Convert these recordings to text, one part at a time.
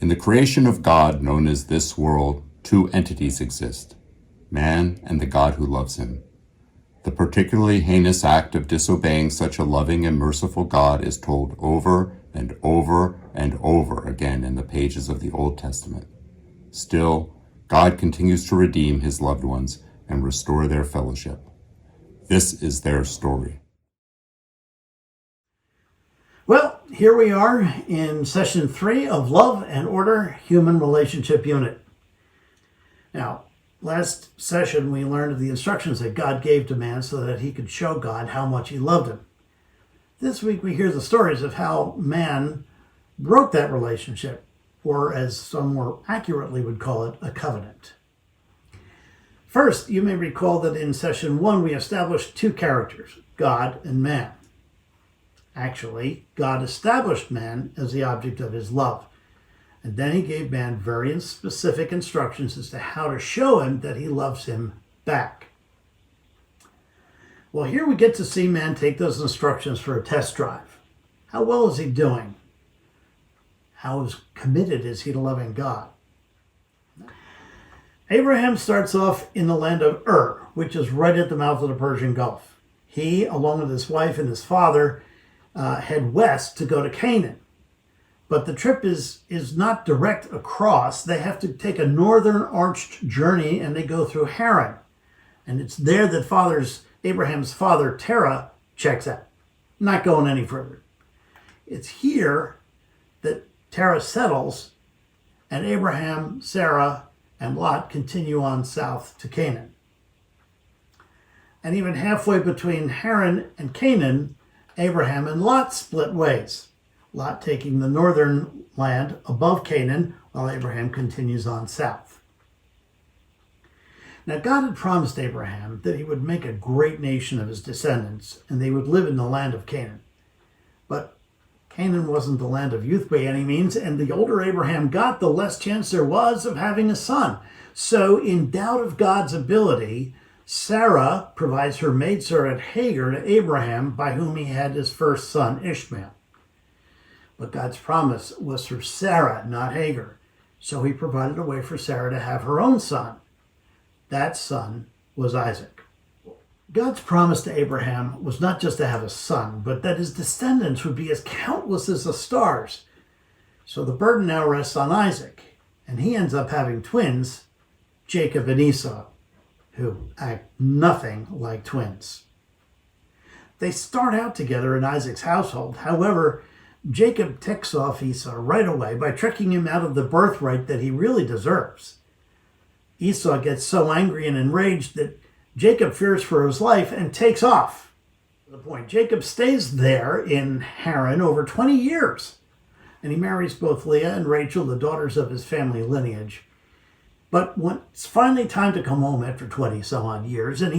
In the creation of God known as this world, two entities exist, man and the God who loves him. The particularly heinous act of disobeying such a loving and merciful God is told over and over and over again in the pages of the Old Testament. Still, God continues to redeem his loved ones and restore their fellowship. This is their story. Well, here we are in session 3 of Love and Order Human Relationship Unit. Now, last session we learned of the instructions that God gave to man so that he could show God how much he loved him. This week we hear the stories of how man broke that relationship, or as some more accurately would call it, a covenant. First, you may recall that in session 1 we established two characters, God and man. Actually, God established man as the object of his love, and then he gave man very specific instructions as to how to show him that he loves him back. Well, here we get to see man take those instructions for a test drive. How well is he doing? How committed is he to loving God? Abraham starts off in the land of Ur, which is right at the mouth of the Persian Gulf. He, along with his wife and his father, head west to go to Canaan. But the trip is not direct across. They have to take a northern arched journey, and they go through Haran. And it's there that Abraham's father, Terah, checks out. Not going any further. It's here that Terah settles, and Abraham, Sarah, and Lot continue on south to Canaan. And even halfway between Haran and Canaan, Abraham and Lot split ways, Lot taking the northern land above Canaan while Abraham continues on south. Now, God had promised Abraham that he would make a great nation of his descendants and they would live in the land of Canaan. But Canaan wasn't the land of youth by any means, and the older Abraham got, the less chance there was of having a son. So, in doubt of God's ability, Sarah provides her maidservant Hagar to Abraham, by whom he had his first son, Ishmael. But God's promise was for Sarah, not Hagar. So he provided a way for Sarah to have her own son. That son was Isaac. God's promise to Abraham was not just to have a son, but that his descendants would be as countless as the stars. So the burden now rests on Isaac, and he ends up having twins, Jacob and Esau, who act nothing like twins. They start out together in Isaac's household. However, Jacob ticks off Esau right away by tricking him out of the birthright that he really deserves. Esau gets so angry and enraged that Jacob fears for his life and takes off. To the point, Jacob stays there in Haran over 20 years, and he marries both Leah and Rachel, the daughters of his family lineage. But when it's finally time to come home after 20 some odd years, and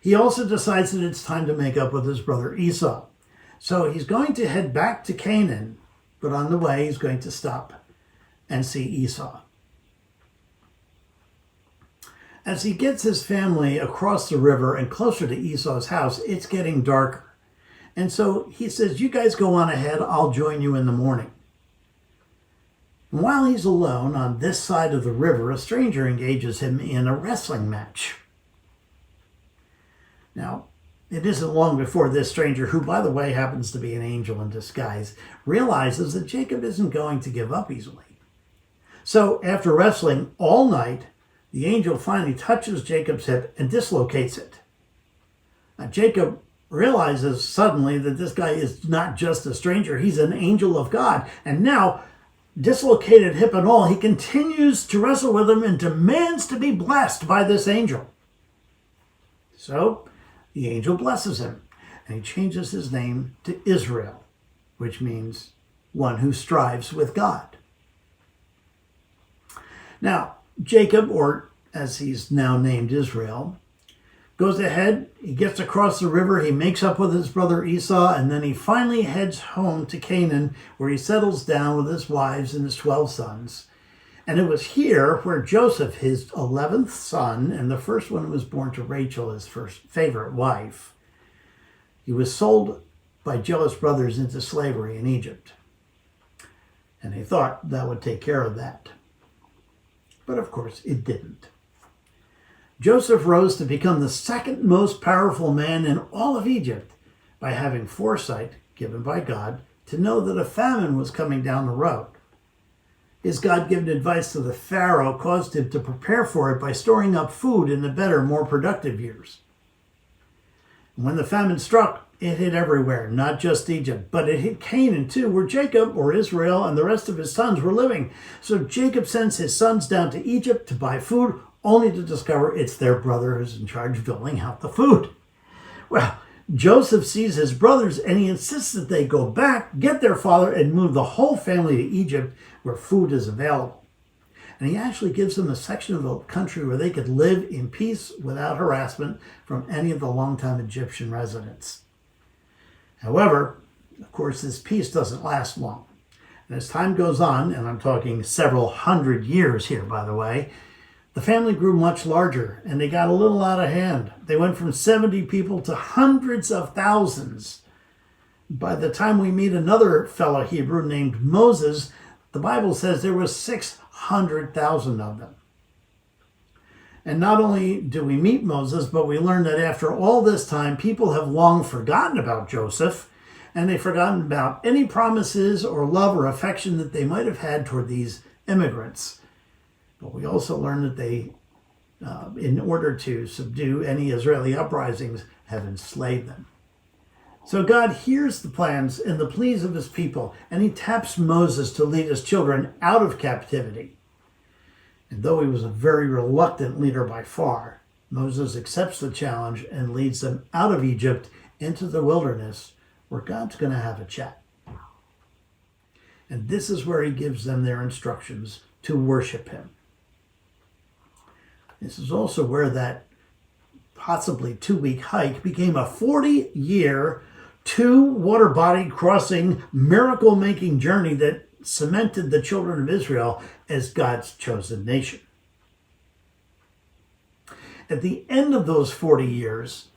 he also decides that it's time to make up with his brother Esau. So he's going to head back to Canaan, but on the way he's going to stop and see Esau. As he gets his family across the river and closer to Esau's house, it's getting darker. And so he says, "You guys go on ahead, I'll join you in the morning." And while he's alone on this side of the river, a stranger engages him in a wrestling match. Now, it isn't long before this stranger, who by the way happens to be an angel in disguise, realizes that Jacob isn't going to give up easily. So after wrestling all night, the angel finally touches Jacob's hip and dislocates it. Now, Jacob realizes suddenly that this guy is not just a stranger, he's an angel of God. And now, dislocated hip and all, he continues to wrestle with him and demands to be blessed by this angel. So the angel blesses him, and he changes his name to Israel, which means one who strives with God. Now, Jacob, or as he's now named Israel, goes ahead, he gets across the river, he makes up with his brother Esau, and then he finally heads home to Canaan, where he settles down with his wives and his 12 sons. And it was here where Joseph, his 11th son, and the first one who was born to Rachel, his first favorite wife, he was sold by jealous brothers into slavery in Egypt. And they thought that would take care of that. But of course, it didn't. Joseph rose to become the second most powerful man in all of Egypt by having foresight given by God to know that a famine was coming down the road. His God-given advice to the Pharaoh caused him to prepare for it by storing up food in the better, more productive years. And when the famine struck, it hit everywhere, not just Egypt, but it hit Canaan too, where Jacob, or Israel, and the rest of his sons were living. So Jacob sends his sons down to Egypt to buy food, only to discover it's their brother who's in charge of doling out the food. Well, Joseph sees his brothers and he insists that they go back, get their father, and move the whole family to Egypt where food is available. And he actually gives them a section of the country where they could live in peace without harassment from any of the longtime Egyptian residents. However, of course, this peace doesn't last long. And as time goes on, and I'm talking several hundred years here, by the way, the family grew much larger and they got a little out of hand. They went from 70 people to hundreds of thousands. By the time we meet another fellow Hebrew named Moses, the Bible says there was 600,000 of them. And not only do we meet Moses, but we learn that after all this time, people have long forgotten about Joseph, and they've forgotten about any promises or love or affection that they might have had toward these immigrants. But we also learn that they, in order to subdue any Israeli uprisings, have enslaved them. So God hears the plans and the pleas of his people, and he taps Moses to lead his children out of captivity. And though he was a very reluctant leader by far, Moses accepts the challenge and leads them out of Egypt into the wilderness, where God's going to have a chat. And this is where he gives them their instructions to worship him. This is also where that possibly 2-week hike became a 40-year, 2-water body crossing, miracle-making journey that cemented the children of Israel as God's chosen nation. At the end of those 40 years,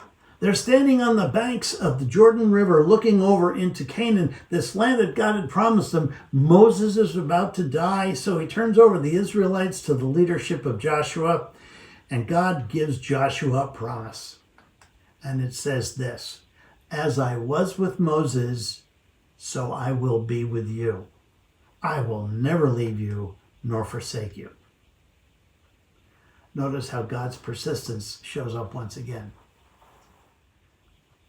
they're standing on the banks of the Jordan River looking over into Canaan, this land that God had promised them. Moses is about to die, so he turns over the Israelites to the leadership of Joshua, and God gives Joshua a promise. And it says this, "As I was with Moses, so I will be with you. I will never leave you nor forsake you." Notice how God's persistence shows up once again.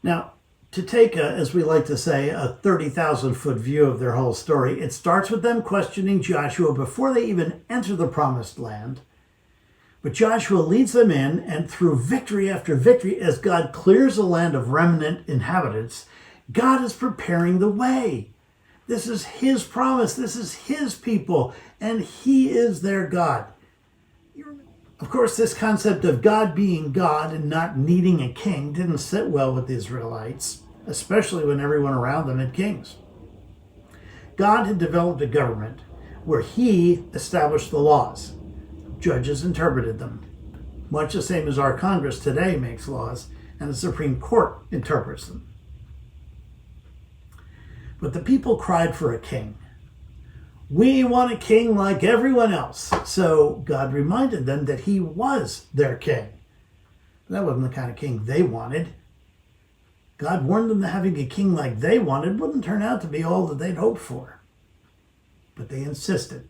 Now, to take, as we like to say, a 30,000-foot view of their whole story, it starts with them questioning Joshua before they even enter the promised land. But Joshua leads them in, and through victory after victory, as God clears the land of remnant inhabitants, God is preparing the way. This is his promise. This is his people, and he is their God. Of course, this concept of God being God and not needing a king didn't sit well with the Israelites, especially when everyone around them had kings. God had developed a government where he established the laws. Judges interpreted them, much the same as our Congress today makes laws, and the Supreme Court interprets them. But the people cried for a king. We want a king like everyone else. So God reminded them that he was their king. That wasn't the kind of king they wanted. God warned them that having a king like they wanted wouldn't turn out to be all that they'd hoped for. But they insisted.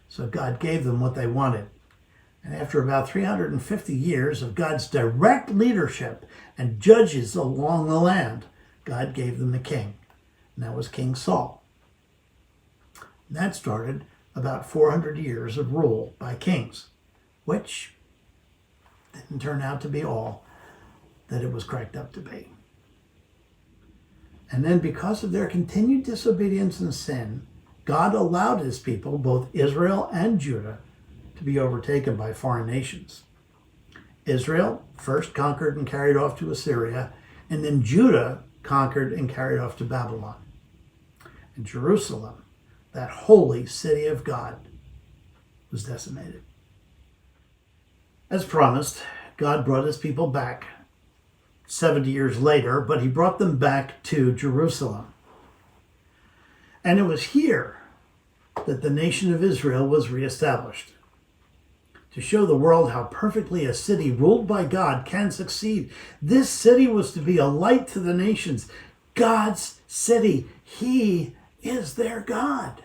So God gave them what they wanted. And after about 350 years of God's direct leadership and judges along the land, God gave them a king. And that was King Saul. And that started about 400 years of rule by kings, which didn't turn out to be all that it was cracked up to be. And then because of their continued disobedience and sin, God allowed his people, both Israel and Judah, to be overtaken by foreign nations. Israel first conquered and carried off to Assyria, and then Judah conquered and carried off to Babylon. And Jerusalem, that holy city of God, was decimated. As promised, God brought his people back 70 years later, but he brought them back to Jerusalem. And it was here that the nation of Israel was reestablished. To show the world how perfectly a city ruled by God can succeed, this city was to be a light to the nations. God's city. He is their God.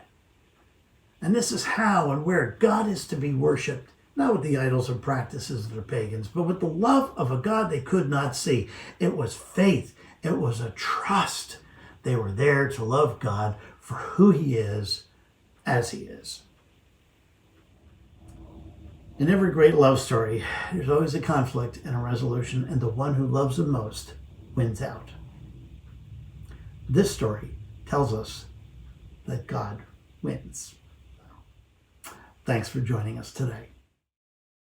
And this is how and where God is to be worshipped, not with the idols and practices of the pagans, but with the love of a God they could not see. It was faith. It was a trust. They were there to love God for who he is, as he is. In every great love story, there's always a conflict and a resolution, and the one who loves the most wins out. This story tells us that God wins. Thanks for joining us today.